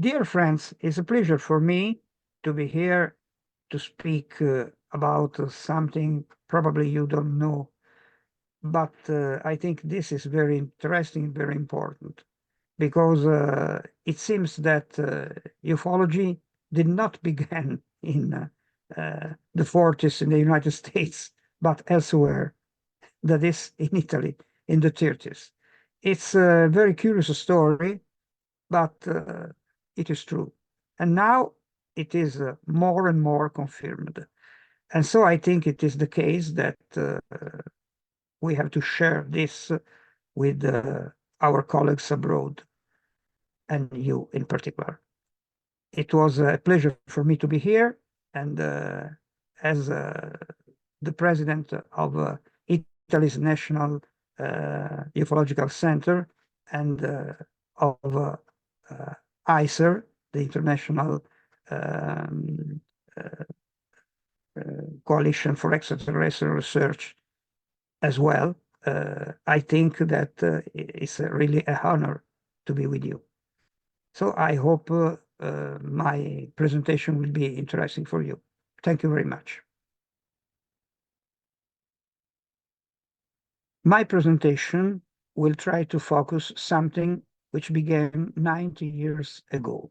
Dear friends, it's a pleasure for me to be here to speak about something probably you don't know, but I think this is very interesting, very important, because it seems that ufology did not begin in the 40s in the United States, but elsewhere, that is in Italy in the 30s. It's a very curious story, but it is true. And now it is more and more confirmed. And so I think it is the case that we have to share this with our colleagues abroad, and you in particular. It was a pleasure for me to be here, and as the president of Italy's National Ufological Center and of ICER, the International um, uh, Coalition for Extraterrestrial Research as well. I think that it's really an honor to be with you. So I hope my presentation will be interesting for you. Thank you very much. My presentation will try to focus something which began 90 years ago.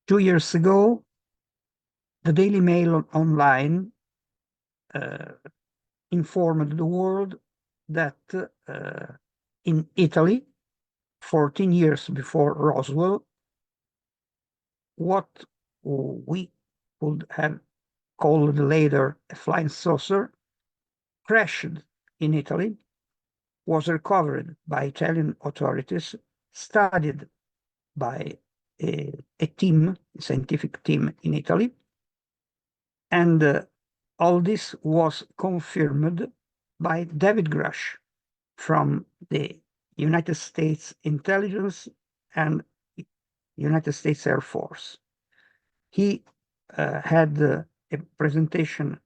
Two years ago, the Daily Mail online informed the world that in Italy, 14 years before Roswell, what we would have called later a flying saucer crashed in Italy, was recovered by Italian authorities, studied by a scientific team in Italy, and all this was confirmed by David Grush from the United States Intelligence and United States Air Force. He had a presentation,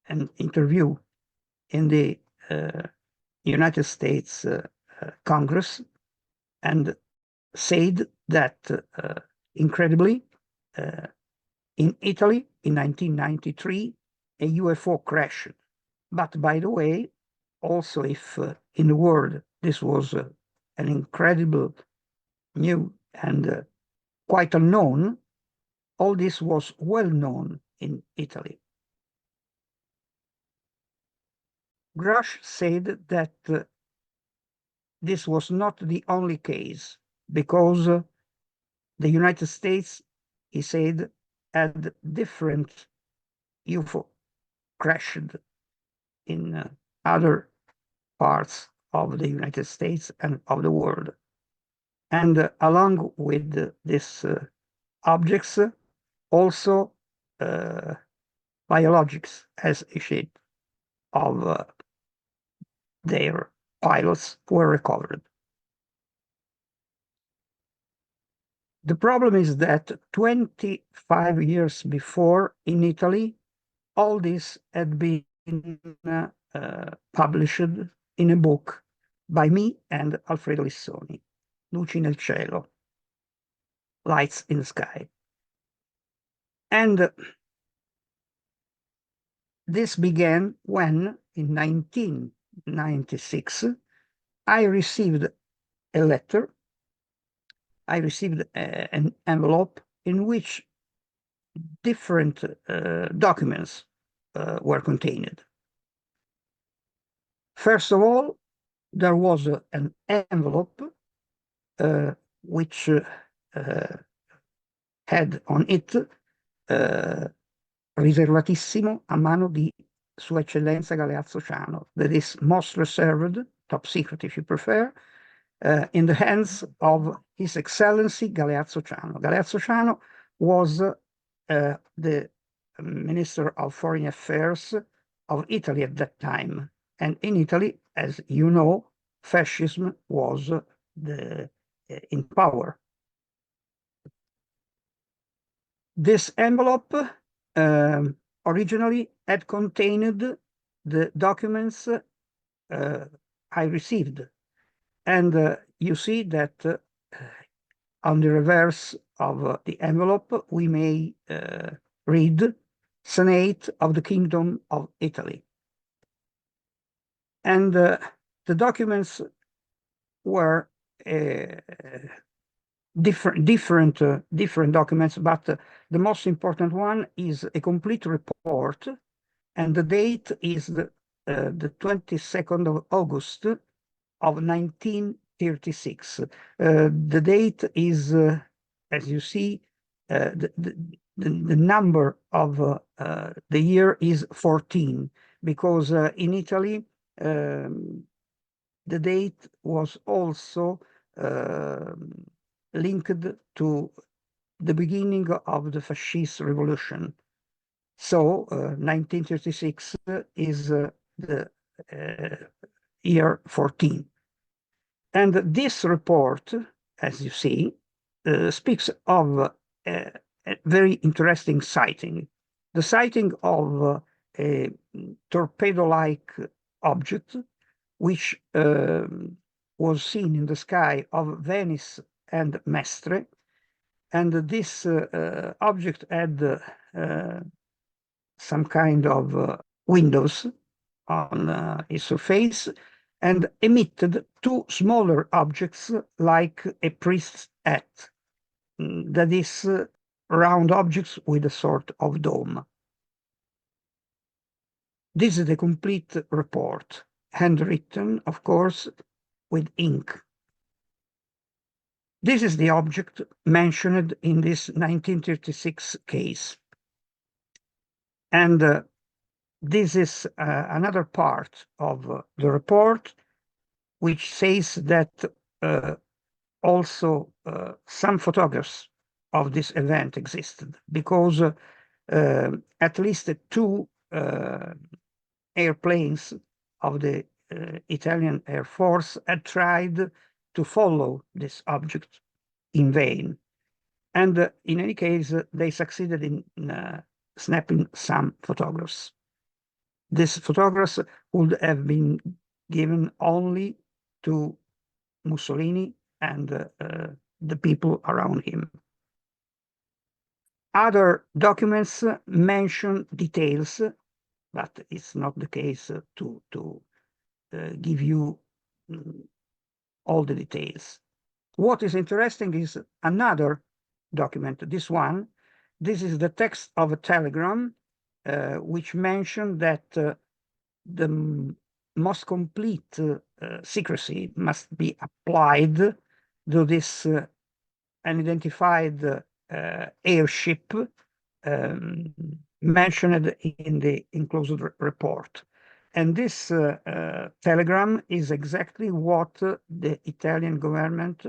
an interview in the United States Congress, and said that incredibly, in Italy in 1993, a UFO crashed. But by the way, also if in the world this was an incredible new and quite unknown, all this was well known in Italy. Grush said that this was not the only case, because the United States, he said, had different UFO crashed in other parts of the United States and of the world. And along with these objects, also biologics as a shape of their pilots were recovered. The problem is that 25 years before in Italy, all this had been published in a book by me and Alfredo Lissoni, Luci nel cielo, Lights in the Sky. And this began when, in 1996, I received a letter. I received an envelope in which different documents were contained. First of all, there was an envelope which had on it riservatissimo a mano di Sua Eccellenza Galeazzo Ciano, that is most reserved, top secret if you prefer, in the hands of His Excellency Galeazzo Ciano. Galeazzo Ciano was the Minister of Foreign Affairs of Italy at that time. And in Italy, as you know, fascism was in power. This envelope originally had contained the documents I received. And you see that on the reverse of the envelope, we may read Senate of the Kingdom of Italy. And the documents were different documents, but the most important one is a complete report, and the date is the 22nd of August of 1936. The date is, as you see, the number of the year is 14, because in Italy, the date was also linked to the beginning of the fascist revolution. So 1936 is the year 14. And this report, as you see, speaks of a very interesting sighting. The sighting of a torpedo-like object, which was seen in the sky of Venice and Mestre. And this object had some kind of windows on its surface, and emitted two smaller objects like a priest's hat, that is, round objects with a sort of dome. This is the complete report, handwritten, of course, with ink. This is the object mentioned in this 1936 case. And this is another part of the report, which says that also some photographs of this event existed, because at least two airplanes of the Italian Air Force had tried to follow this object in vain. And in any case, they succeeded in snapping some photographs. These photographs would have been given only to Mussolini and the people around him. Other documents mention details, but it's not the case to give you all the details. What is interesting is another document, this one. This is the text of a telegram, which mentioned that the most complete secrecy must be applied to this unidentified airship mentioned in the enclosed report. And this telegram is exactly what the Italian government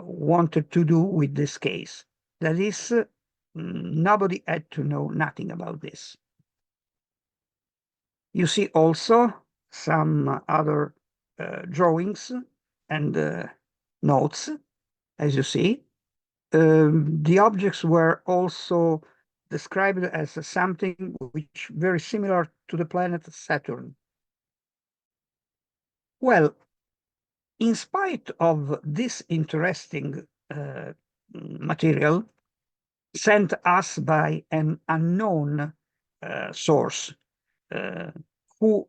wanted to do with this case. That is, nobody had to know nothing about this. You see also some other drawings and notes, as you see. The objects were also described as something which very similar to the planet Saturn. Well, in spite of this interesting material sent us by an unknown source, who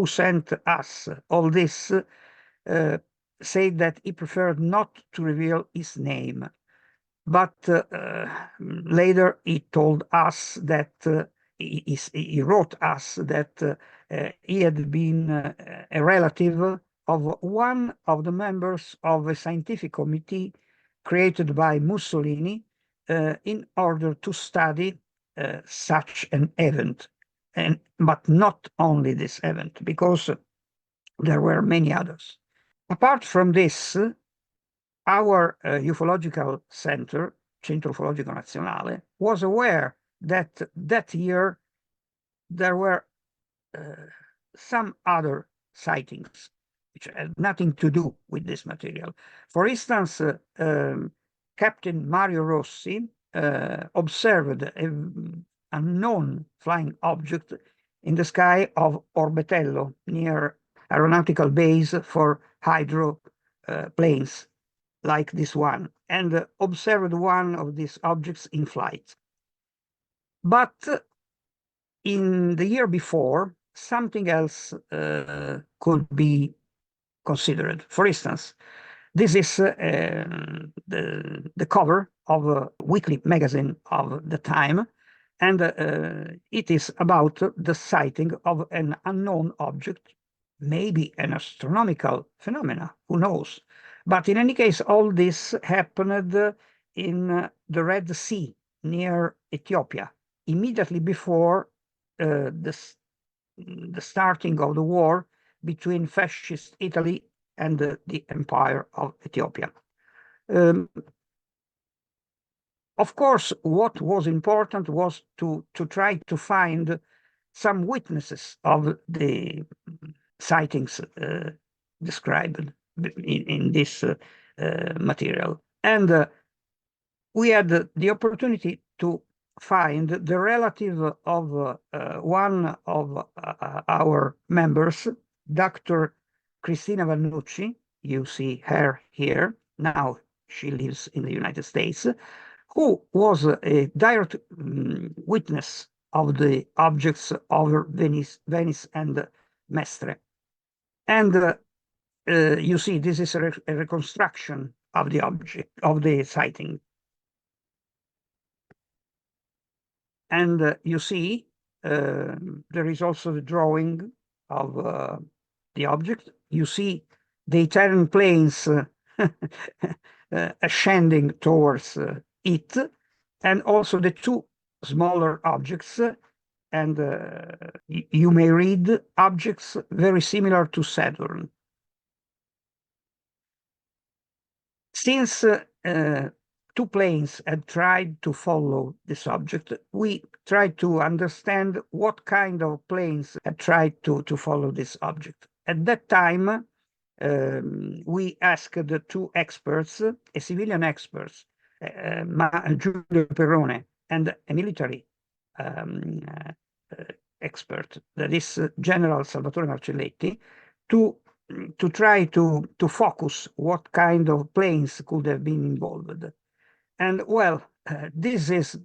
sent us all this, said that he preferred not to reveal his name. But later he told us that he wrote us that he had been a relative of one of the members of a scientific committee created by Mussolini in order to study such an event, but not only this event, because there were many others. Apart from this, our ufological center, Centro Ufologico Nazionale, was aware that that year there were some other sightings which had nothing to do with this material. For instance, Captain Mario Rossi observed an unknown flying object in the sky of Orbetello near aeronautical base for hydro planes like this one, and observed one of these objects in flight. But in the year before, something else could be considered. For instance, this is the cover of a weekly magazine of the time, and it is about the sighting of an unknown object, maybe an astronomical phenomena, who knows? But in any case, all this happened in the Red Sea near Ethiopia, immediately before the starting of the war between fascist Italy and the Empire of Ethiopia. Of course, what was important was to try to find some witnesses of the sightings described in this material. And we had the opportunity to find the relative of one of our members, Dr. Cristina Vannucci. You see her here. Now she lives in the United States, who was a direct witness of the objects over Venice and Mestre. And you see, this is a reconstruction of the object, of the sighting. And you see, there is also the drawing of the object. You see the Italian planes ascending towards it, and also the two smaller objects. And you may read objects very similar to Saturn. Since two planes had tried to follow this object, we tried to understand what kind of planes had tried to follow this object. At that time, we asked the two experts, a civilian experts, Giulio Perrone, and a military expert, that is General Salvatore Marcelletti, to try to focus what kind of planes could have been involved. And well, this is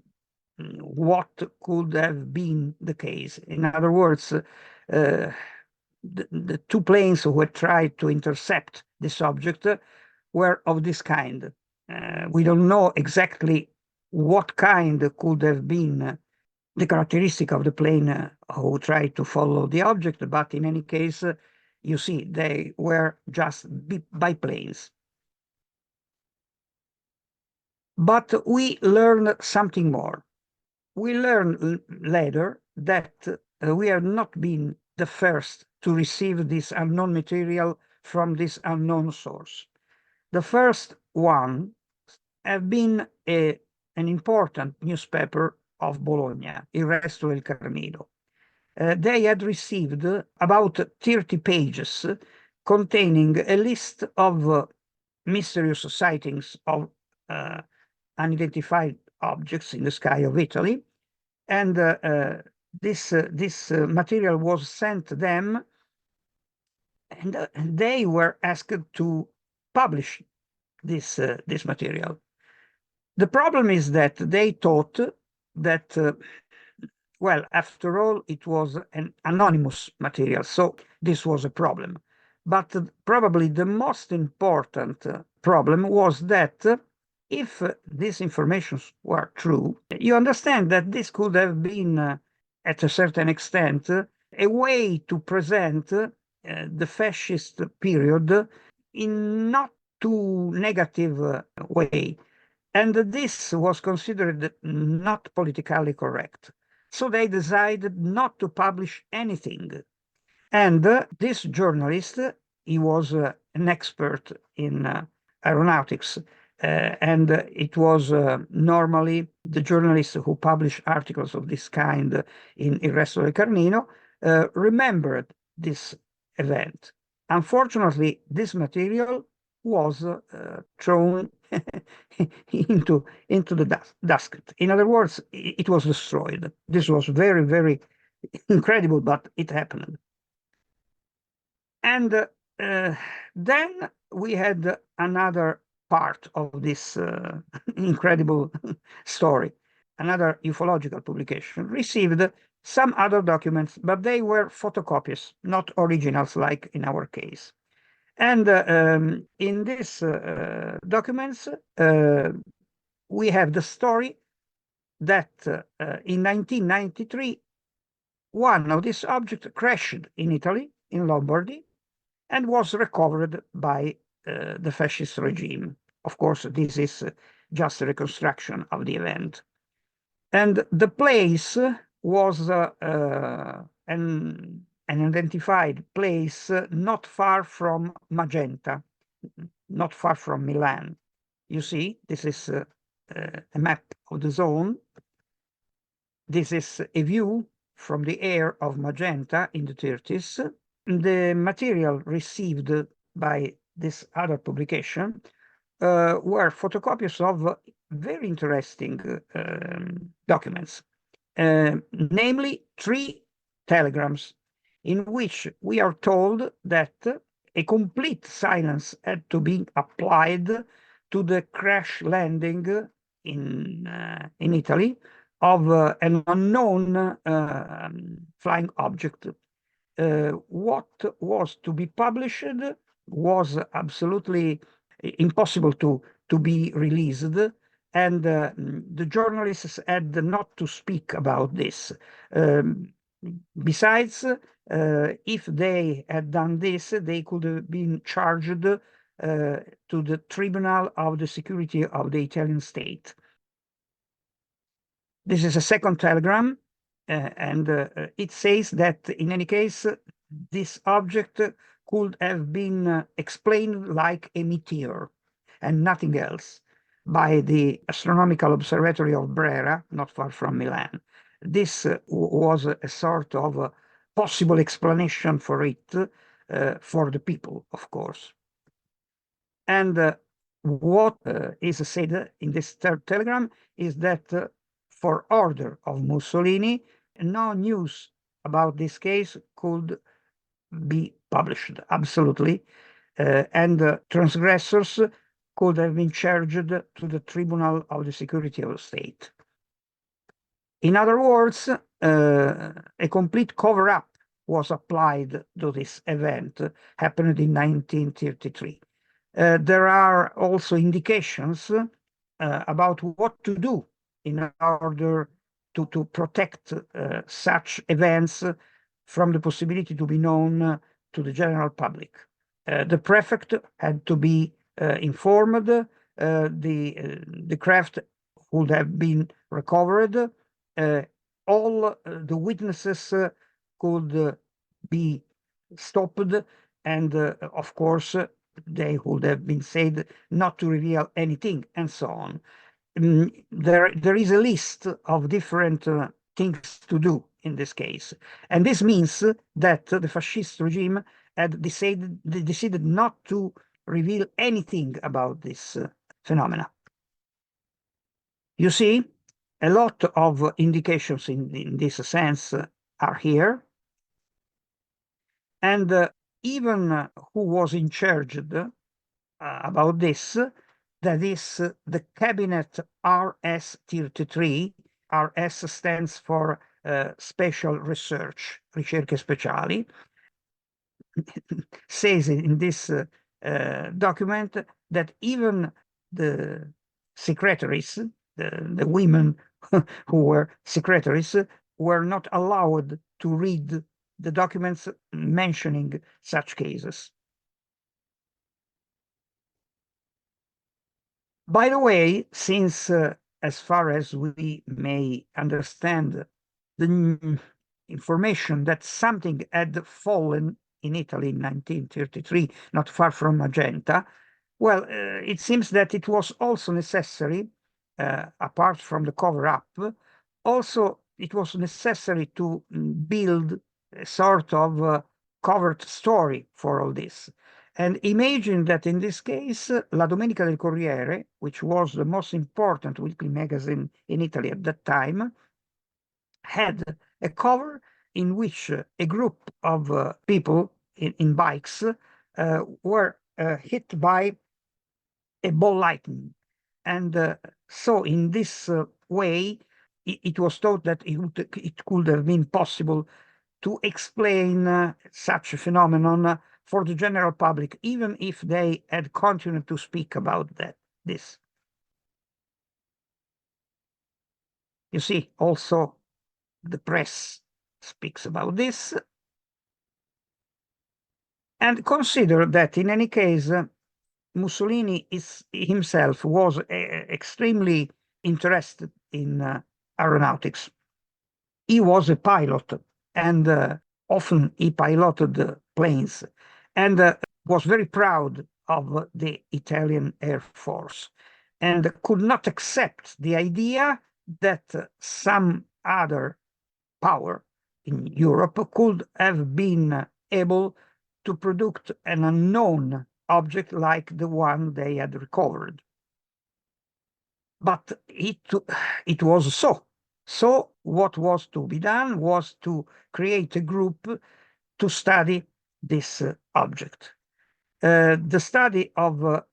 what could have been the case. In other words, the two planes who had tried to intercept this object were of this kind. We don't know exactly what kind could have been the characteristic of the plane who tried to follow the object, but in any case, you see, they were just biplanes. But we learned something more. We learned later that we have not been the first to receive this unknown material from this unknown source. The first one have been an important newspaper of Bologna, Il Resto del Carmelo. They had received about 30 pages containing a list of mysterious sightings of unidentified objects in the sky of Italy. And this material was sent to them, and they were asked to publish this material. The problem is that they thought that, well, after all, it was an anonymous material, so this was a problem. But probably the most important problem was that if these informations were true, you understand that this could have been, at a certain extent, a way to present the fascist period in not too negative way. And this was considered not politically correct. So they decided not to publish anything. And this journalist, he was an expert in aeronautics. And it was normally the journalists who publish articles of this kind in Il Resto del Carmelo remembered this event. Unfortunately, this material was thrown into the dust. In other words, it was destroyed. This was very, very incredible, but it happened. And then we had another part of this incredible story. Another ufological publication received some other documents, but they were photocopies, not originals like in our case. And in these documents, we have the story that in 1993, one of these objects crashed in Italy, in Lombardy, and was recovered by the fascist regime. Of course, this is just a reconstruction of the event. And the place was an identified place not far from Magenta, not far from Milan. You see, this is a map of the zone. This is a view from the air of Magenta in the 30s. The material received by this other publication were photocopies of very interesting documents, namely 3 telegrams in which we are told that a complete silence had to be applied to the crash landing in Italy of an unknown flying object. What was to be published was absolutely impossible to be released, and the journalists had not to speak about this. Besides, if they had done this, they could have been charged to the Tribunal of the Security of the Italian State. This is a second telegram, and it says that in any case, this object could have been explained like a meteor and nothing else by the Astronomical Observatory of Brera, not far from Milan. This was a sort of possible explanation for it, for the people, of course. And what is said in this third telegram is that for order of Mussolini, no news about this case could be published, absolutely. And transgressors could have been charged to the Tribunal of the Security of the State. In other words, a complete cover-up was applied to this event, happened in 1933. There are also indications about what to do in order to protect such events from the possibility to be known to the general public. The prefect had to be informed, the craft would have been recovered, all the witnesses could be stopped, and of course, they would have been said not to reveal anything, and so on. There is a list of different things to do in this case. And this means that the fascist regime had decided not to reveal anything about this phenomena. You see, a lot of indications in this sense are here. And even who was in charge about this, that is the cabinet RS-33. RS stands for Special Research, Ricerche Speciali, says in this document that even the secretaries, the women who were secretaries, were not allowed to read the documents mentioning such cases. By the way, since as far as we may understand, the information that something had fallen in Italy in 1933, not far from Magenta, well, it seems that it was also necessary, apart from the cover-up, also it was necessary to build a sort of covered story for all this. And imagine that in this case, La Domenica del Corriere, which was the most important weekly magazine in Italy at that time, had a cover in which a group of people in bikes were hit by a ball lightning. And so in this way, it was thought that it could have been possible to explain such a phenomenon for the general public, even if they had continued to speak about this. You see, also the press speaks about this. And consider that in any case, Mussolini himself was extremely interested in aeronautics. He was a pilot, and often he piloted planes, and was very proud of the Italian Air Force, and could not accept the idea that some other power in Europe could have been able to produce an unknown object like the one they had recovered. But it was so. So what was to be done was to create a group to study this object. The study of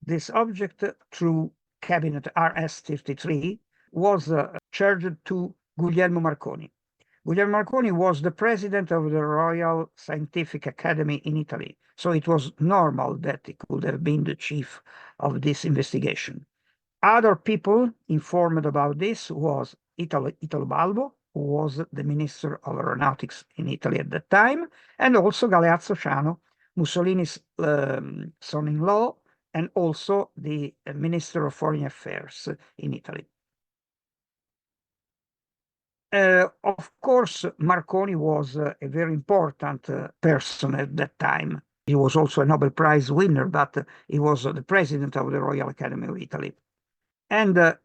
this object through Cabinet RS-53 was charged to Guglielmo Marconi. Guglielmo Marconi was the president of the Royal Scientific Academy in Italy, so it was normal that he could have been the chief of this investigation. Other people informed about this was Italo Balbo, who was the Minister of Aeronautics in Italy at that time, and also Galeazzo Ciano, Mussolini's son-in-law, and also the Minister of Foreign Affairs in Italy. Of course, Marconi was a very important person at that time. He was also a Nobel Prize winner, but he was the president of the Royal Academy of Italy. And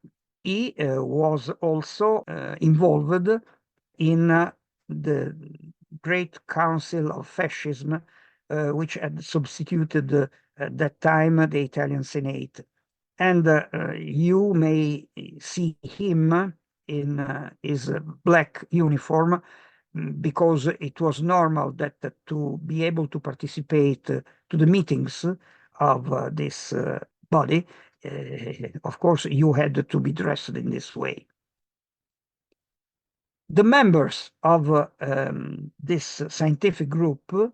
he was also involved in the Great Council of Fascism, which had substituted at that time the Italian Senate. And you may see him in his black uniform because it was normal that to be able to participate to the meetings of this body, of course, you had to be dressed in this way. The members of this scientific group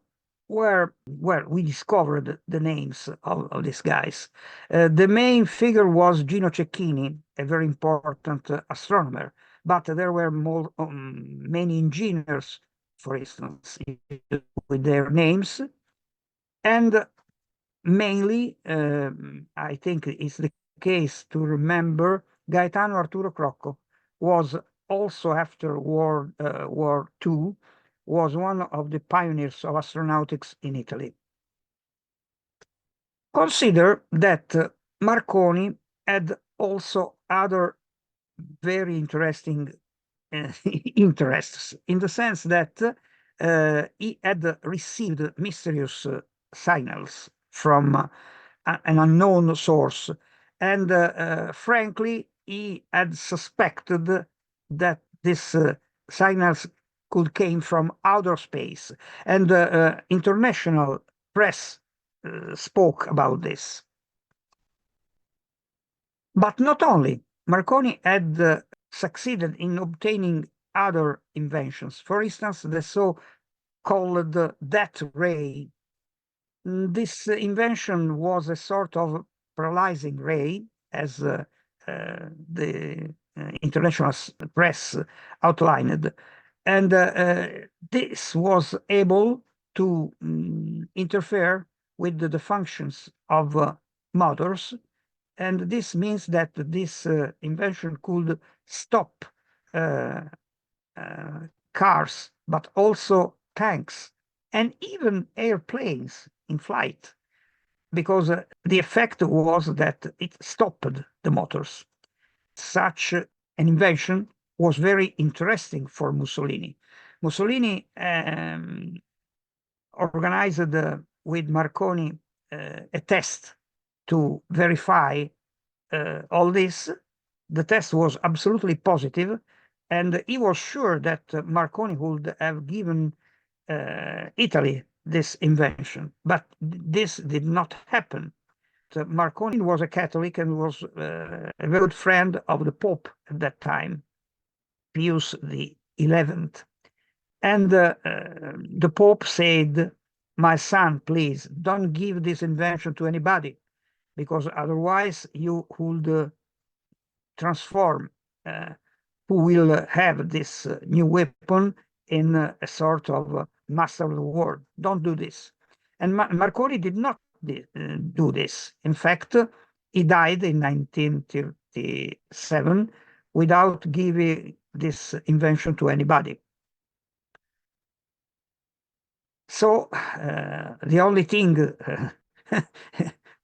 were, well, we discovered the names of these guys. The main figure was Gino Cecchini, a very important astronomer, but there were many engineers, for instance, with their names. And mainly, I think it's the case to remember Gaetano Arturo Crocco was also after War II, was one of the pioneers of astronautics in Italy. Consider that Marconi had also other very interesting interests, in the sense that he had received mysterious signals from an unknown source. And frankly, he had suspected that these signals could came from outer space. And international press spoke about this. But not only. Marconi had succeeded in obtaining other inventions. For instance, the so-called death ray. This invention was a sort of paralyzing ray, as the international press outlined. And this was able to interfere with the functions of motors. And this means that this invention could stop cars, but also tanks and even airplanes in flight, because the effect was that it stopped the motors. Such an invention was very interesting for Mussolini. Mussolini organized with Marconi a test to verify all this. The test was absolutely positive, and he was sure that Marconi would have given Italy this invention. But this did not happen. So Marconi was a Catholic and was a very good friend of the Pope at that time, Pius XI. And the Pope said, my son, please don't give this invention to anybody, because otherwise you could transform who will have this new weapon in a sort of master of the world. Don't do this. And Marconi did not do this. In fact, he died in 1937 without giving this invention to anybody. So the only thing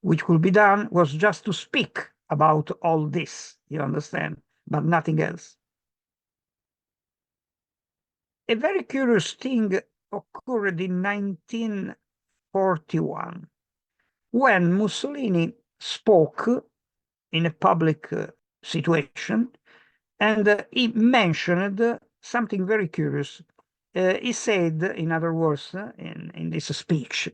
which could be done was just to speak about all this, you understand, but nothing else. A very curious thing occurred in 1941 when Mussolini spoke in a public situation, and he mentioned something very curious. He said, in other words, in this speech,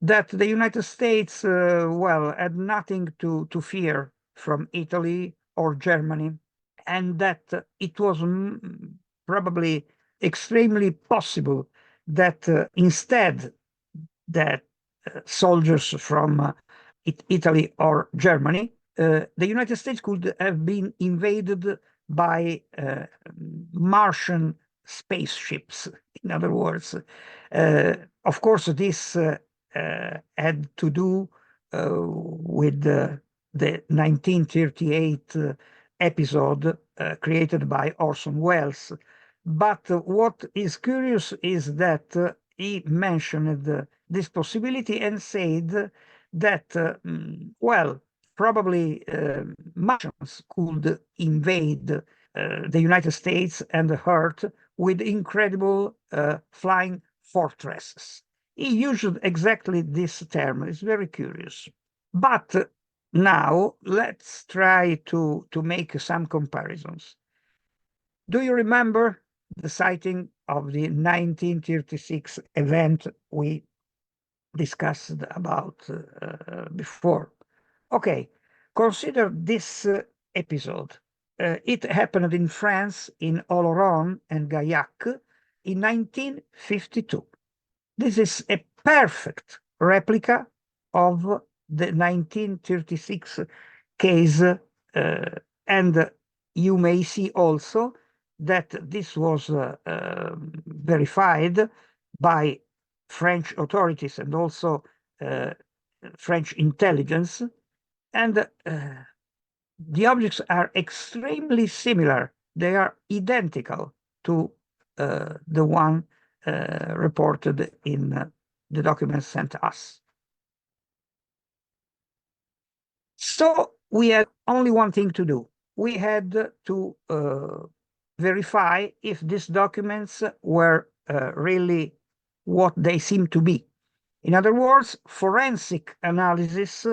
that the United States, well, had nothing to fear from Italy or Germany, and that it was probably extremely possible that instead that soldiers from Italy or Germany, the United States could have been invaded by Martian spaceships. In other words, of course, this had to do with the 1938 episode created by Orson Welles. But what is curious is that he mentioned this possibility and said that, well, probably Martians could invade the United States and hurt with incredible flying fortresses. He used exactly this term. It's very curious. But now let's try to make some comparisons. Do you remember the sighting of the 1936 event we discussed about before? Okay, consider this episode. It happened in France, in Oloron and Gaillac in 1952. This is a perfect replica of the 1936 case, and you may see also that this was verified by French authorities and also French intelligence, and the objects are extremely similar. They are identical to the one reported in the documents sent us. So we had only one thing to do. We had to verify if these documents were really what they seem to be. In other words, forensic analysis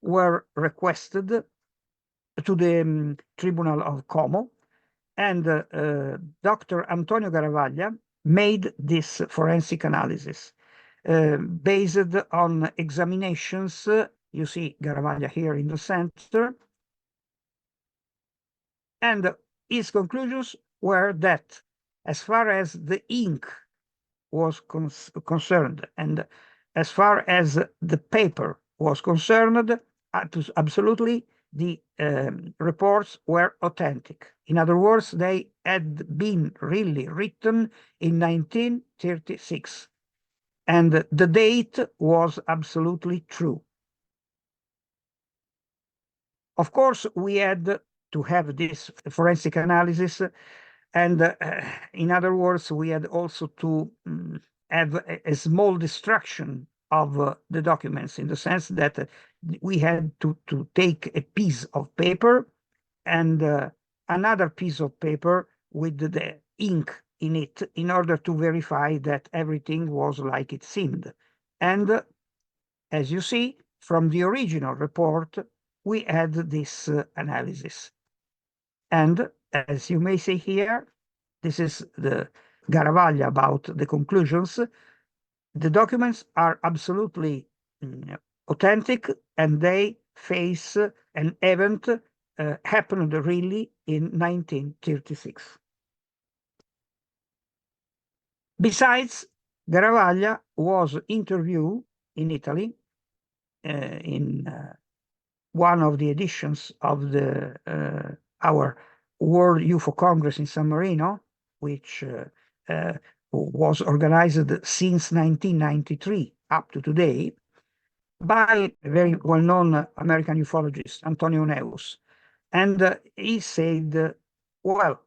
were requested to the Tribunal of Como, and Dr. Antonio Garavaglia made this forensic analysis based on examinations. You see Garavaglia here in the center. And his conclusions were that as far as the ink was concerned and as far as the paper was concerned, absolutely the reports were authentic. In other words, they had been really written in 1936, and the date was absolutely true. Of course, we had to have this forensic analysis, and in other words, we had also to have a small destruction of the documents, in the sense that we had to take a piece of paper and another piece of paper with the ink in it in order to verify that everything was like it seemed. And as you see, from the original report, we had this analysis. And as you may see here, this is the Garavaglia about the conclusions. The documents are absolutely authentic, and they face an event happened really in 1936. Besides, Garavaglia was interviewed in Italy in one of the editions of the our World UFO Congress in San Marino, which was organized since 1993 up to today by a very well-known American ufologist, Antonio Neus. And he said, well,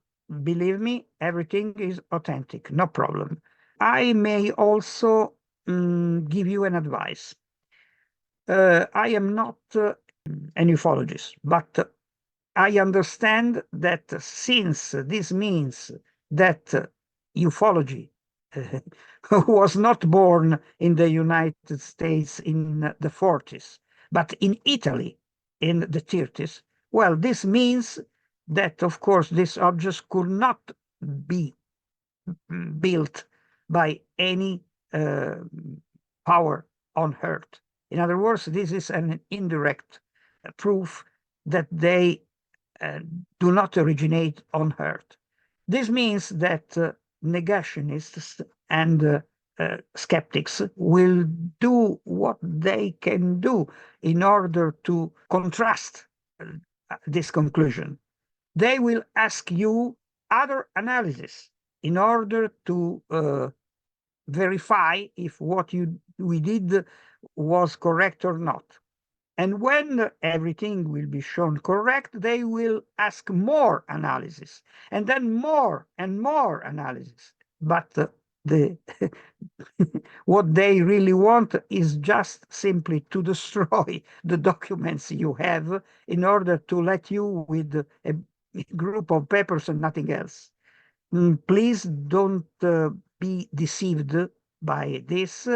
believe me, everything is authentic, no problem. I may also give you an advice. I am not an ufologist, but I understand that since this means that ufology was not born in the United States in the 40s, but in Italy in the 30s, well, this means that, of course, these objects could not be built by any power on Earth. In other words, this is an indirect proof that they do not originate on Earth. This means that negationists and skeptics will do what they can do in order to contrast this conclusion. They will ask you other analysis in order to verify if what we did was correct or not. And when everything will be shown correct, they will ask more analysis, and then more and more analysis. But the what they really want is just simply to destroy the documents you have in order to let you with a group of papers and nothing else. Please don't be deceived by this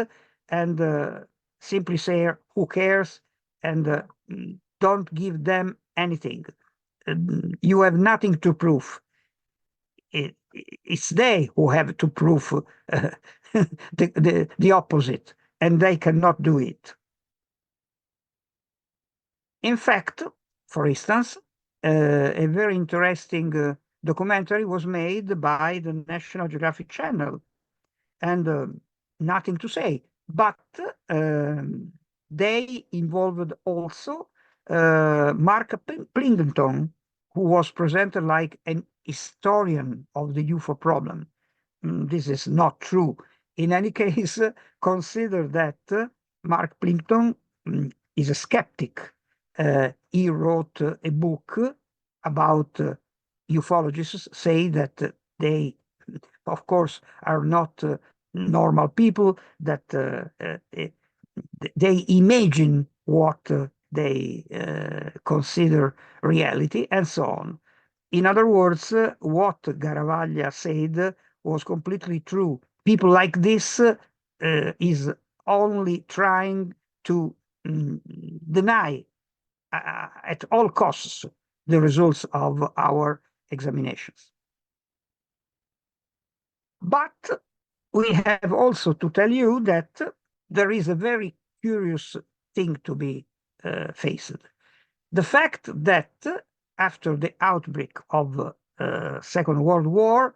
and simply say, who cares? And don't give them anything. You have nothing to prove. It's they who have to prove the opposite, and they cannot do it. In fact, for instance, a very interesting documentary was made by the National Geographic Channel, and nothing to say. But they involved also Mark Plington, who was presented like an historian of the UFO problem. This is not true. In any case, consider that Mark Plimpton is a skeptic. He wrote a book about ufologists, say that they, of course, are not normal people, that they imagine what they consider reality, and so on. In other words, what Garavaglia said was completely true. People like this is only trying to deny at all costs the results of our examinations. But we have also to tell you that there is a very curious thing to be faced. The fact that after the outbreak of Second World War,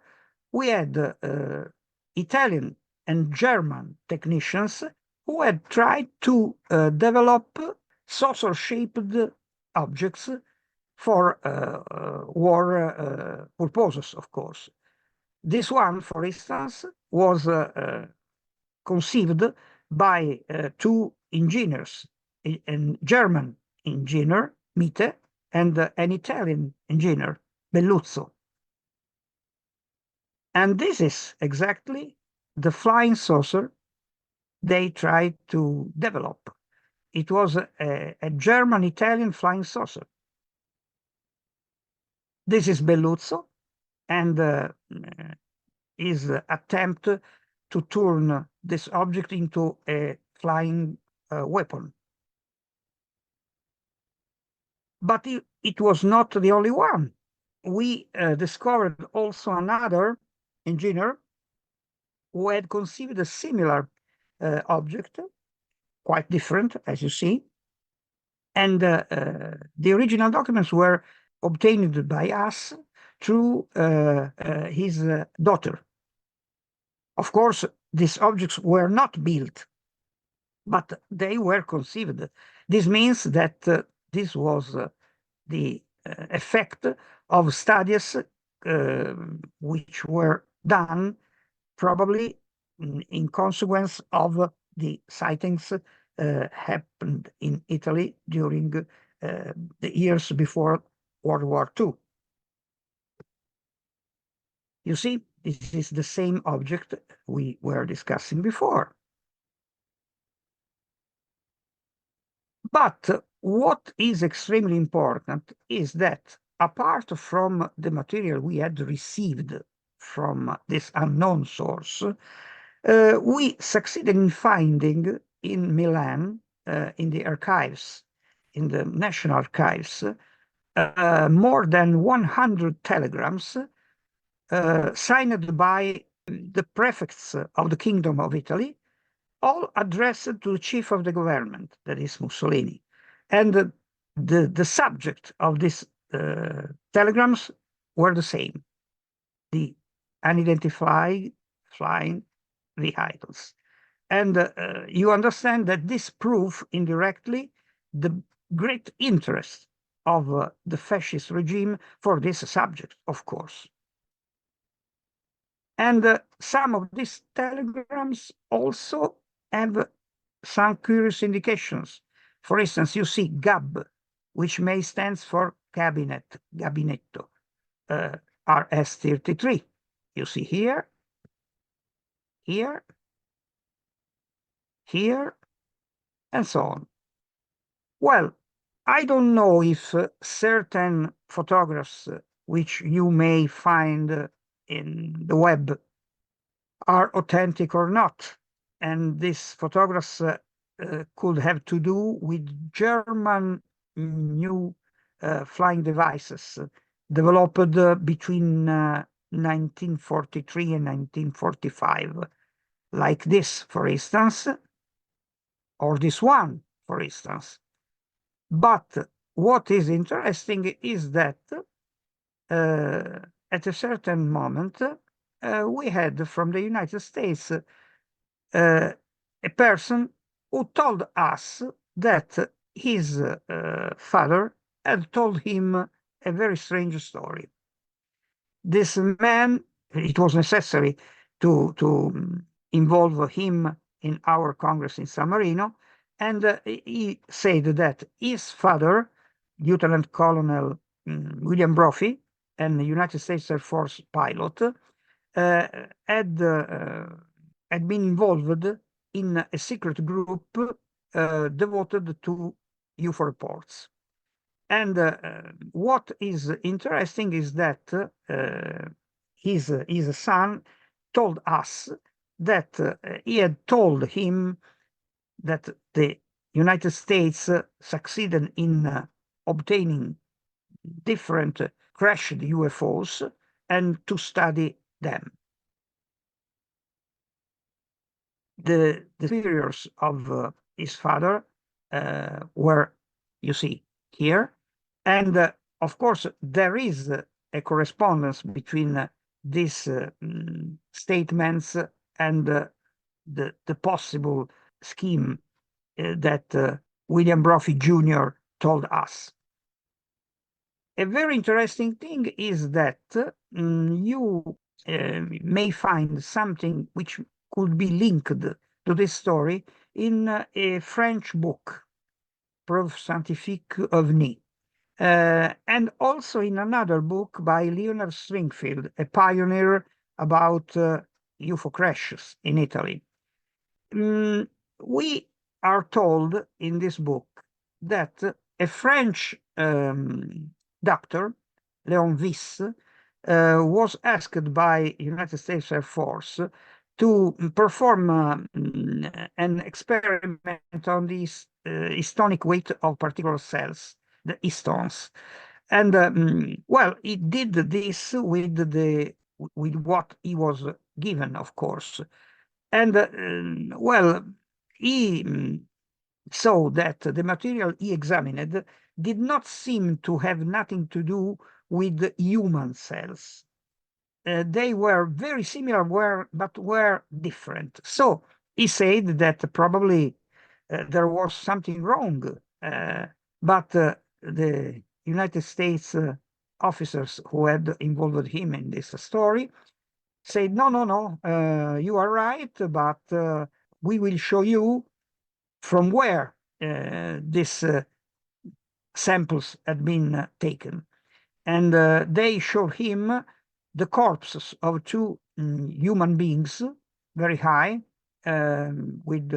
we had Italian and German technicians who had tried to develop saucer-shaped objects for war purposes, of course. This one, for instance, was conceived by two engineers, a German engineer, Mitte, and an Italian engineer, Belluzzo. And this is exactly the flying saucer they tried to develop. It was a German-Italian flying saucer. This is Belluzzo and his attempt to turn this object into a flying weapon. But it was not the only one. We discovered also another engineer who had conceived a similar object, quite different, as you see. And the original documents were obtained by us through his daughter. Of course, these objects were not built, but they were conceived. This means that this was the effect of studies which were done probably in consequence of the sightings happened in Italy during the years before World War II. You see, this is the same object we were discussing before. But what is extremely important is that apart from the material we had received from this unknown source, we succeeded in finding in Milan, in the archives, in the National Archives, more than 100 telegrams signed by the prefects of the Kingdom of Italy, all addressed to the chief of the government, that is Mussolini. And the subject of these telegrams were the same, the unidentified flying vehicles. And you understand that this proves indirectly the great interest of the fascist regime for this subject, of course. And some of these telegrams also have some curious indications. For instance, you see GAB, which may stands for cabinet, gabinetto, RS-33. You see here, here, here, and so on. Well, I don't know if certain photographs which you may find in the web are authentic or not. And these photographs could have to do with German new flying devices developed between 1943 and 1945, like this, for instance, or this one, for instance. But what is interesting is that at a certain moment, we had from the United States a person who told us that his father had told him a very strange story. This man, it was necessary to involve him in our Congress in San Marino, and he said that his father, Lieutenant Colonel William Brophy, an United States Air Force pilot, had been involved in a secret group devoted to UFO reports. And what is interesting is that his son told us that he had told him that the United States succeeded in obtaining different crashed UFOs and to study them. The superiors of his father were, you see, here. And of course, there is a correspondence between these statements and the possible scheme that William Brophy Jr. told us. A very interesting thing is that you may find something which could be linked to this story in a French book, Preuve Scientifique OVNI, and also in another book by Leonard Stringfield, a pioneer about UFO crashes in Italy. We are told in this book that a French doctor, Leon Wyss, was asked by United States Air Force to perform an experiment on the histonic weight of particular cells, the histons. And well, he did this with what he was given, of course. And well, he saw that the material he examined did not seem to have nothing to do with human cells. They were very similar, but were different. So he said that probably there was something wrong, but the United States officers who had involved him in this story said, no, no, no, you are right, but we will show you from where these samples had been taken. And they showed him the corpses of two human beings, very high, with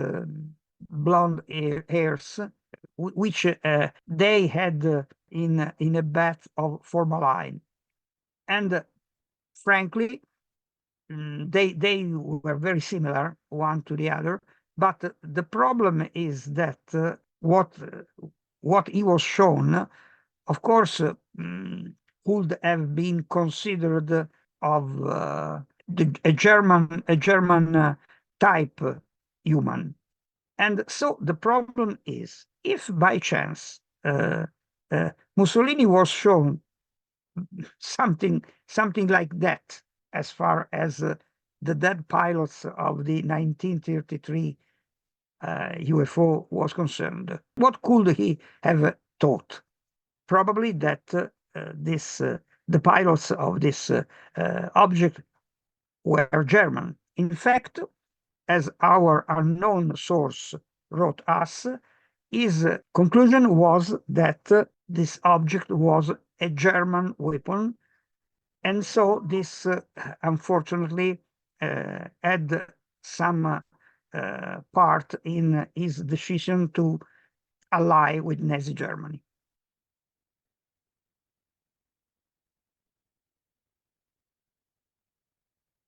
blonde hairs, which they had in a bath of formalin. And frankly, they were very similar one to the other. But the problem is that what he was shown, of course, could have been considered of a German type human. And so the problem is, if by chance Mussolini was shown something like that, as far as the dead pilots of the 1933 UFO was concerned, what could he have thought? Probably that the pilots of this object were German. In fact, as our unknown source wrote us, his conclusion was that this object was a German weapon, and so this unfortunately had some part in his decision to ally with Nazi Germany.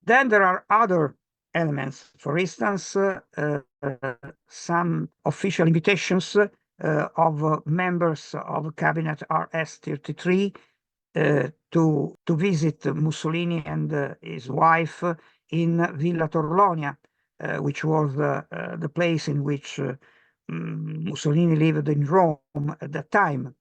Then there are other elements. For instance, some official invitations of members of Cabinet RS-33 to visit Mussolini and his wife in Villa Torlonia, which was the place in which Mussolini lived in Rome at that time.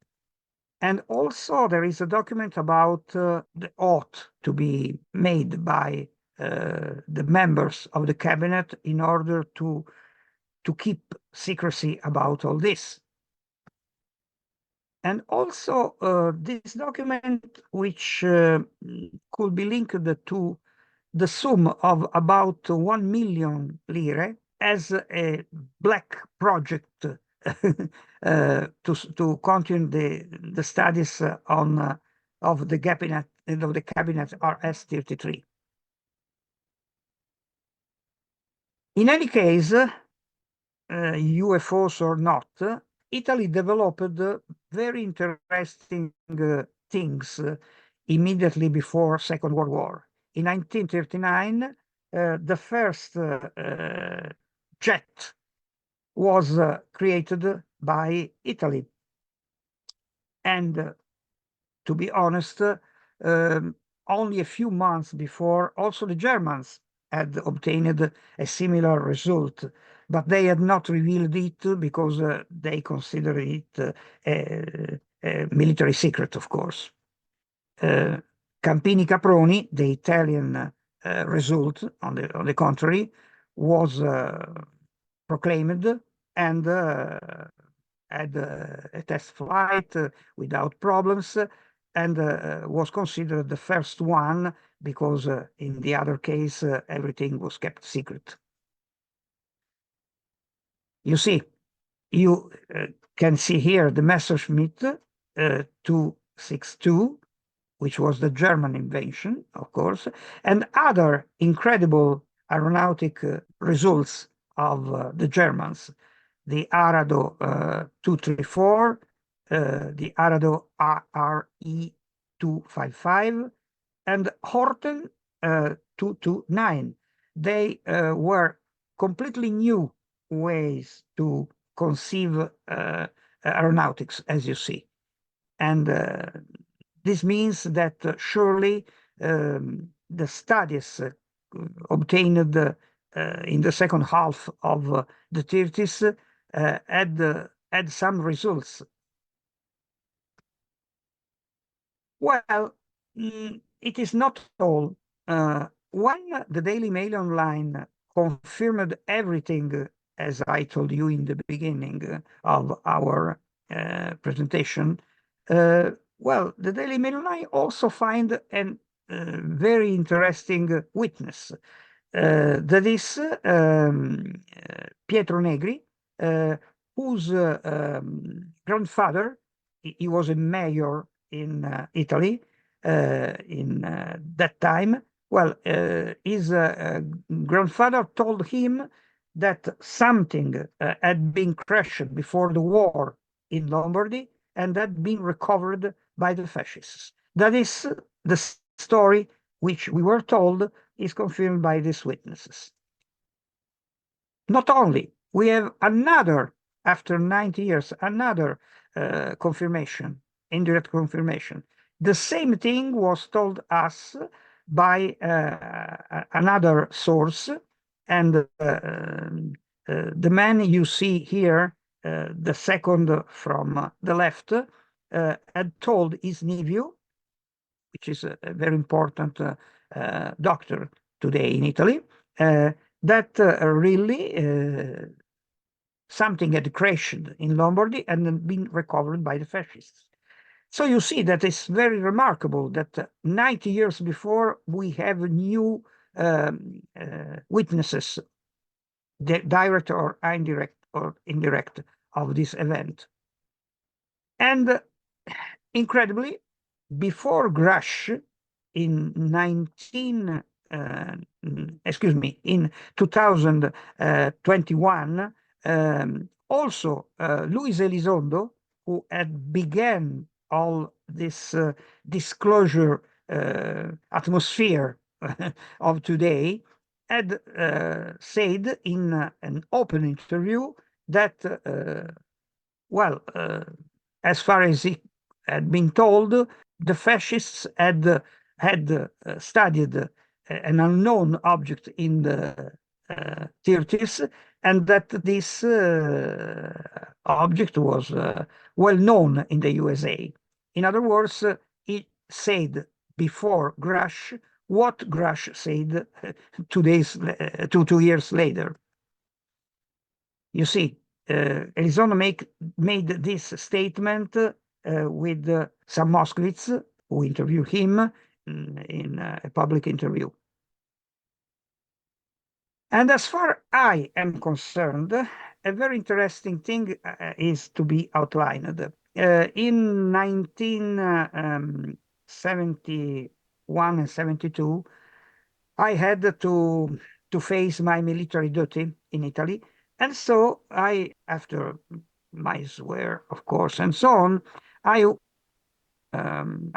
And also there is a document about the oath to be made by the members of the cabinet in order to keep secrecy about all this. And also this document, which could be linked to the sum of about 1 million lire as a black project to continue the studies on of the cabinet RS-33. In any case, UFOs or not, Italy developed very interesting things immediately before Second World War. In 1939, the first jet was created by Italy. And to be honest, only a few months before, also the Germans had obtained a similar result, but they had not revealed it because they considered it a military secret, of course. Campini Caproni, the Italian result, on the contrary, was proclaimed and had a test flight without problems, and was considered the first one because in the other case everything was kept secret. You see, you can see here the Messerschmitt 262, which was the German invention, of course, and other incredible aeronautic results of the Germans. The Arado 234, the Arado RE 255, and Horten 229. They were completely new ways to conceive aeronautics, as you see. And this means that surely the studies obtained in the second half of the 30s had some results. Well, it is not all. When the Daily Mail Online confirmed everything, as I told you in the beginning of our presentation, well, the Daily Mail Online also find a very interesting witness. That is Pietro Negri, whose grandfather, he was a mayor in Italy in that time. Well, his grandfather told him that something had been crashed before the war in Lombardy and had been recovered by the fascists. That is the story which we were told is confirmed by these witnesses. Not only, we have another, after 90 years, another confirmation, indirect confirmation. The same thing was told us by another source, and the man you see here, the second from the left, had told his nephew, which is a very important doctor today in Italy, that really something had crashed in Lombardy and then been recovered by the fascists. So you see that it's very remarkable that 90 years before we have new witnesses, direct or indirect of this event. And incredibly, before Grush in in 2021, also Luis Elizondo, who had began all this disclosure atmosphere of today, had said in an open interview that, well, as far as he had been told, the fascists had studied an unknown object in the 30s, and that this object was well known in the USA. In other words, he said before Grush what Grush said 2 years later. You see, Elizondo made this statement with some Moscovits who interviewed him in a public interview. And as far I am concerned, a very interesting thing is to be outlined. In 1971 and 72, I had to face my military duty in Italy. And so after my swear, of course, and so on, I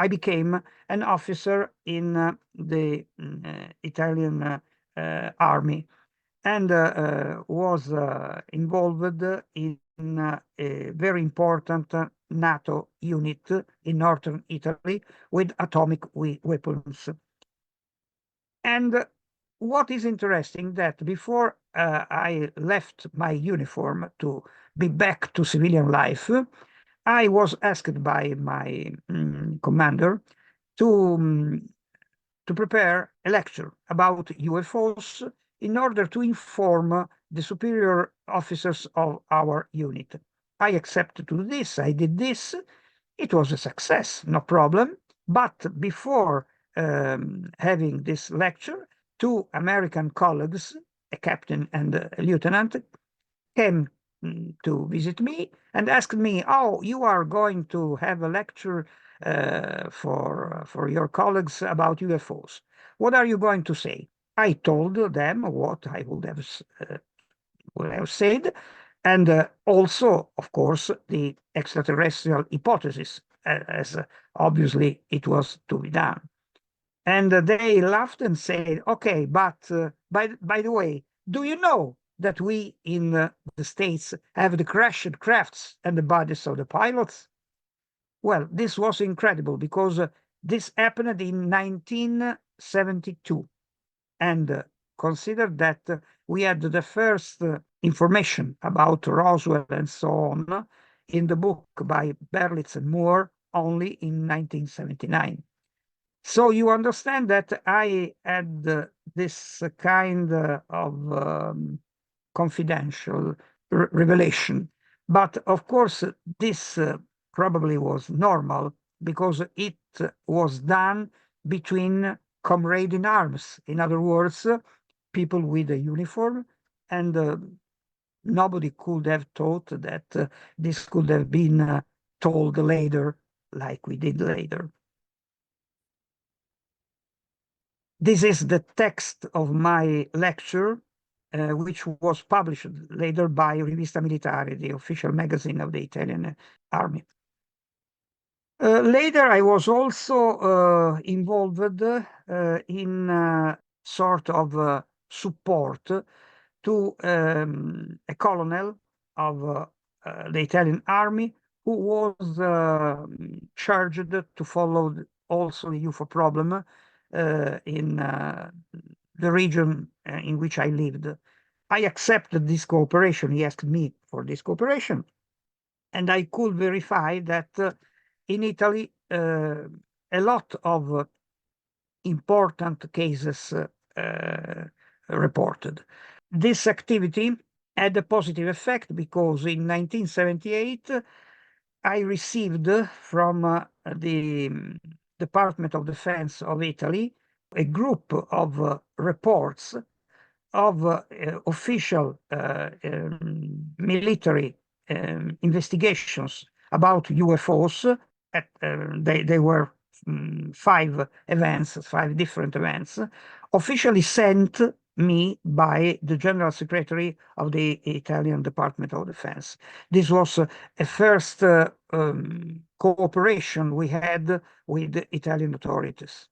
became an officer in the Italian army, and was involved in a very important NATO unit in northern Italy with atomic weapons. And what is interesting that before I left my uniform to be back to civilian life, I was asked by my commander to prepare a lecture about UFOs in order to inform the superior officers of our unit. I accepted to do this. I did this. It was a success, no problem. But before having this lecture, two American colleagues, a captain and a lieutenant, came to visit me and asked me, "Oh, you are going to have a lecture for your colleagues about UFOs. What are you going to say?" I told them what I would have said, and also, of course, the extraterrestrial hypothesis, as obviously it was to be done. And they laughed and said, "Okay, but by the way, do you know that we in the States have the crashed crafts and the bodies of the pilots?" Well, this was incredible because this happened in 1972. And consider that we had the first information about Roswell and so on in the book by Berlitz and Moore only in 1979. So you understand that I had this kind of confidential revelation. But of course, this probably was normal because it was done between comrades in arms. In other words, people with a uniform, and nobody could have thought that this could have been told later, like we did later. This is the text of my lecture, which was published later by Rivista Militare, the official magazine of the Italian army. Later, I was also involved in sort of support to a colonel of the Italian army who was charged to follow also the UFO problem in the region in which I lived. I accepted this cooperation. He asked me for this cooperation, and I could verify that in Italy a lot of important cases reported. This activity had a positive effect because in 1978 I received from the Department of Defense of Italy a group of reports of official military investigations about UFOs. They were 5 different events, officially sent me by the General Secretary of the Italian Department of Defense. This was a first cooperation we had with the Italian authorities.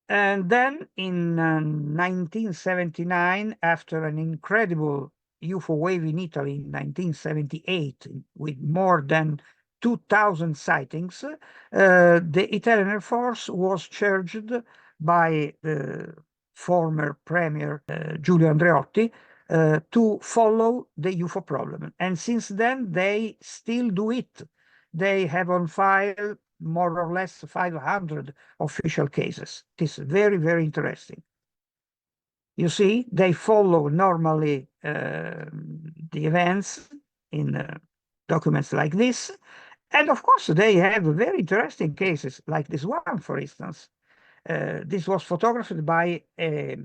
And then in 1979, after an incredible UFO wave in Italy in 1978, with more than 2,000 sightings, the Italian Air Force was charged by the former Premier Giulio Andreotti to follow the UFO problem. And since then, they still do it. They have on file more or less 500 official cases. It is very, very interesting. You see, they follow normally the events in documents like this. And of course, they have very interesting cases, like this one, for instance. This was photographed by a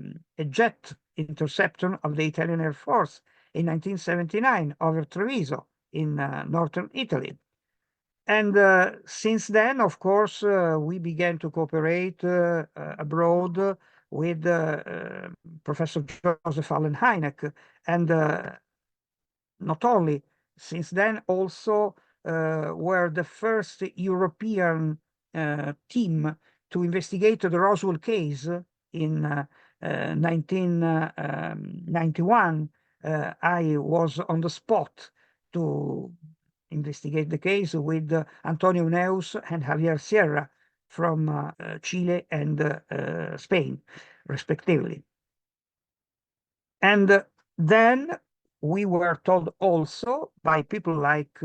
jet interceptor of the Italian Air Force in 1979 over Treviso in northern Italy. And since then, of course, we began to cooperate abroad with Professor Joseph Allen Hynek. And not only, since then also were the first European team to investigate the Roswell case in 1991. I was on the spot to investigate the case with Antonio Neus and Javier Sierra from Chile and Spain, respectively. And then we were told also by people like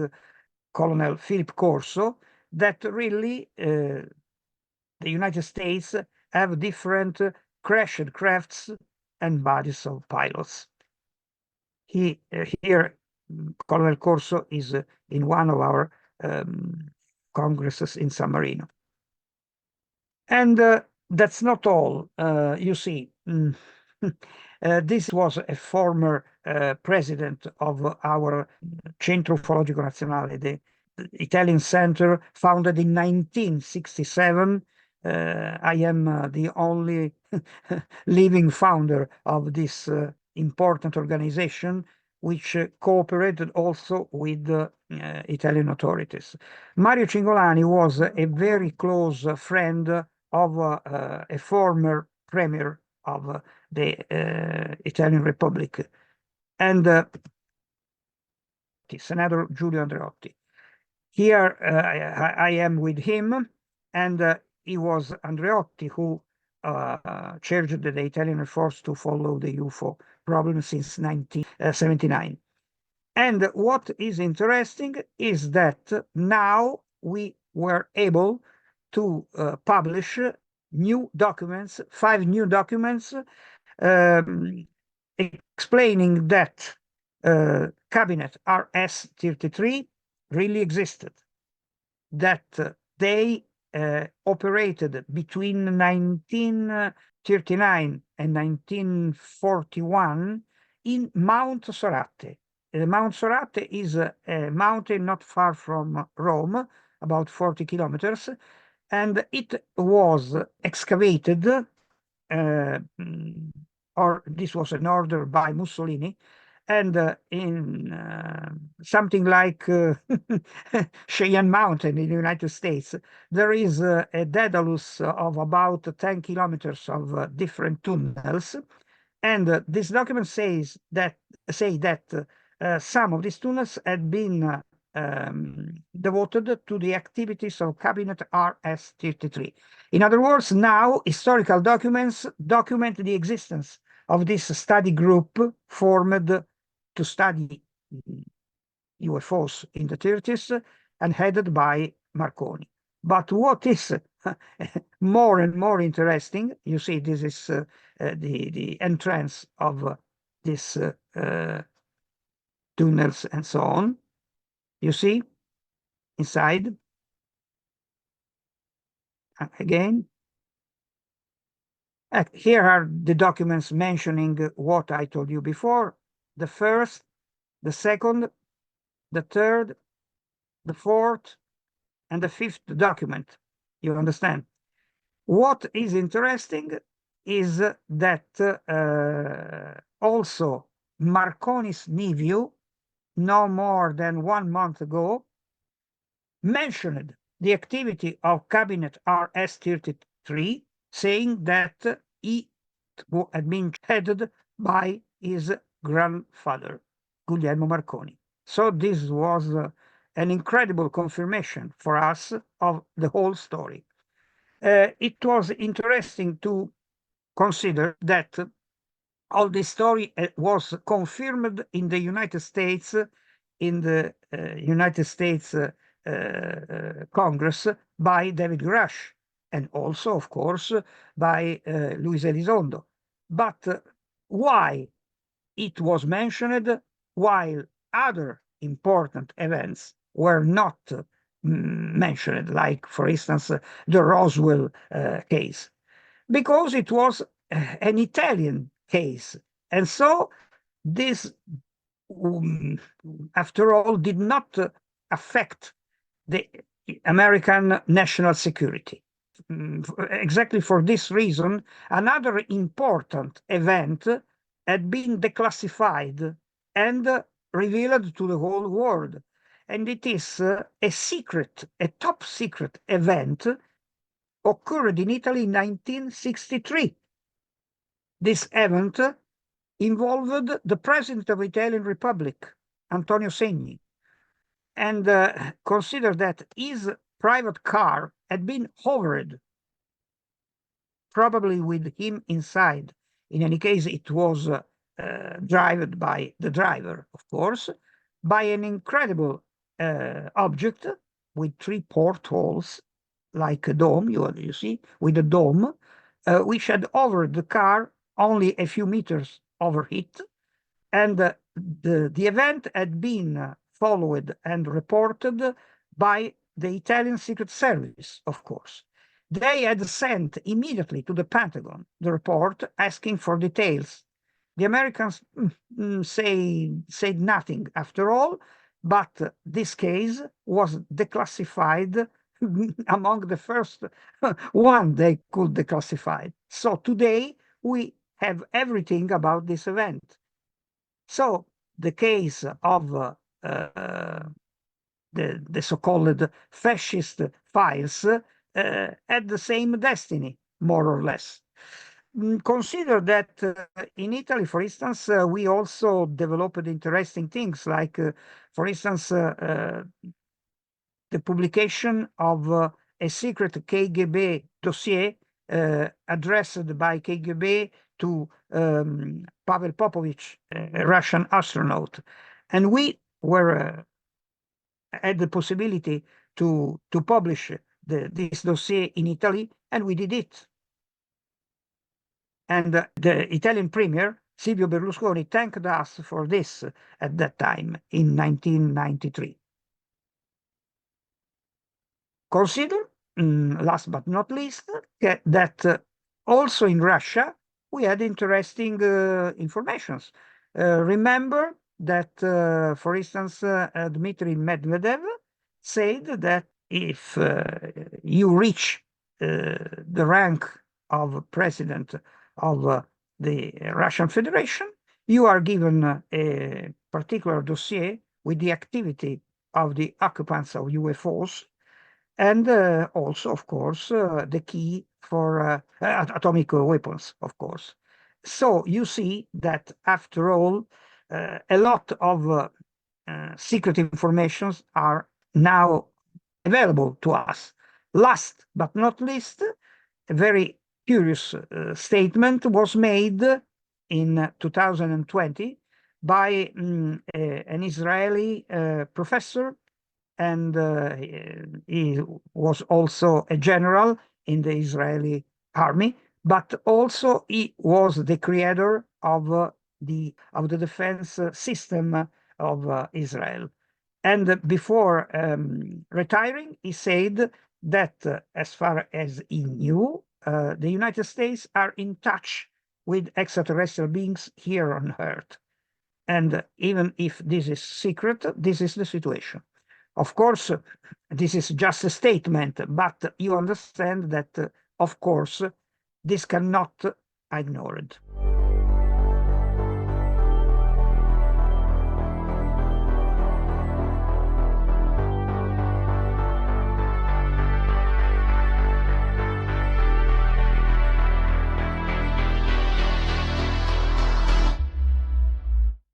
Colonel Philip Corso that really the United States have different crashed crafts and bodies of pilots. Here, Colonel Corso is in one of our congresses in San Marino. And that's not all. You see, this was a former president of our Centro Ufologico Nazionale, the Italian Center, founded in 1967. I am the only living founder of this important organization, which cooperated also with the Italian authorities. Mario Cingolani was a very close friend of a former premier of the Italian Republic, and Senator Giulio Andreotti. Here I am with him, and it was Andreotti who charged the Italian Air Force to follow the UFO problem since 1979. And what is interesting is that now we were able to publish new documents, 5 new documents, um, explaining that cabinet RS-33 really existed, that they operated between 1939 and 1941 in Mount Sorate. Mount Sorate is a mountain not far from Rome, about 40 kilometers, and it was excavated, or this was an order by Mussolini, and in something like Cheyenne Mountain in the United States, there is a Daedalus of about 10 kilometers of different tunnels. And this document say that some of these tunnels had been devoted to the activities of Cabinet RS-33. In other words, now historical documents document the existence of this study group formed to study UFOs in the 30s and headed by Marconi. But what is more and more interesting, you see, this is the entrance of this tunnels and so on. You see, inside, again. Here are the documents mentioning what I told you before: the first, the second, the third, the fourth, and the fifth document. You understand? What is interesting is that also Marconi's nephew, no more than 1 month ago, mentioned the activity of Cabinet RS-33, saying that it had been headed by his grandfather, Guglielmo Marconi. So this was an incredible confirmation for us of the whole story. It was interesting to consider that all this story was confirmed in the United States, in the United States Congress by David Grush, and also, of course, by Luis Elizondo. But why it was mentioned while other important events were not mentioned, like, for instance, the Roswell case? Because it was an Italian case. And so this, after all, did not affect the American national security. Exactly for this reason, another important event had been declassified and revealed to the whole world. And it is a secret, a top secret event occurred in Italy in 1963. This event involved the president of the Italian Republic, Antonio Segni, and consider that his private car had been hovered, probably with him inside. In any case, it was driven by the driver, of course, by an incredible object with 3 portholes, like a dome, you see, with a dome, which had hovered the car only a few meters over it. And the event had been followed and reported by the Italian Secret Service, of course. They had sent immediately to the Pentagon the report asking for details. The Americans said nothing after all, but this case was declassified among the first one they could declassify. So today we have everything about this event. So the case of the so-called fascist files had the same destiny, more or less. Consider that in Italy, for instance, we also developed interesting things, like, for instance, the publication of a secret KGB dossier addressed by KGB to Pavel Popovich, a Russian astronaut. And we were had the possibility to publish this dossier in Italy, and we did it. And the Italian premier, Silvio Berlusconi, thanked us for this at that time in 1993. Consider, last but not least, that also in Russia we had interesting informations. Remember that, for instance, Dmitry Medvedev said that if you reach the rank of president of the Russian Federation, you are given a particular dossier with the activity of the occupants of UFOs, and also, of course, the key for atomic weapons, of course. So you see that after all, a lot of secret informations are now available to us. Last but not least, a very curious statement was made in 2020 by an Israeli professor, and he was also a general in the Israeli army, but also he was the creator of the defense system of Israel. And before retiring, he said that as far as he knew, the United States are in touch with extraterrestrial beings here on Earth. And even if this is secret, this is the situation. Of course, this is just a statement, but you understand that, of course, this cannot be ignored.